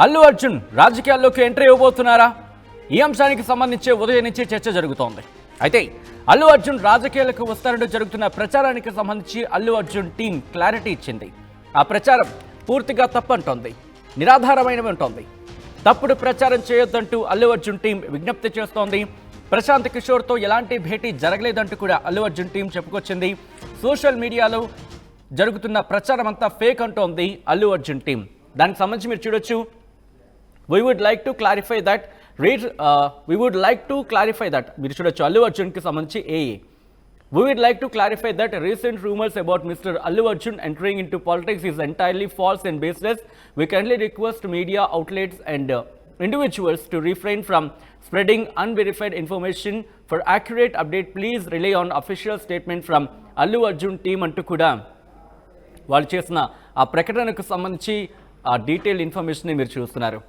అల్లు అర్జున్ రాజకీయాల్లోకి ఎంట్రీ ఇవ్వబోతున్నారా? ఈ అంశానికి సంబంధించి ఉదయం నుంచి చర్చ జరుగుతోంది. అయితే అల్లు అర్జున్ రాజకీయాలకు వస్తారంటూ జరుగుతున్న ప్రచారానికి సంబంధించి అల్లు అర్జున్ టీం క్లారిటీ ఇచ్చింది. ఆ ప్రచారం పూర్తిగా తప్పంటోంది, నిరాధారమైనవి ఉంటుంది. తప్పుడు ప్రచారం చేయొద్దంటూ అల్లు అర్జున్ టీం విజ్ఞప్తి చేస్తోంది. ప్రశాంత్ కిషోర్తో ఎలాంటి భేటీ జరగలేదంటూ కూడా అల్లు అర్జున్ టీం చెప్పుకొచ్చింది. సోషల్ మీడియాలో జరుగుతున్న ప్రచారం అంతా ఫేక్ అంటోంది అల్లు అర్జున్ టీం. దానికి సంబంధించి మీరు చూడొచ్చు. We would like to clarify that మీరు చూడొచ్చు అల్లు అర్జున్ కి సంబంధించి We would like to clarify that recent rumors about Mr. Allu Arjun entering into politics is entirely false and baseless. We kindly request media outlets and individuals to refrain from spreading unverified information. For accurate update, please rely on official statement from Allu Arjun team అంటూ కూడా వాళ్ళు చేసిన ఆ ప్రకటనకు సంబంధించి ఆ detail information మీరు చూస్తున్నారు.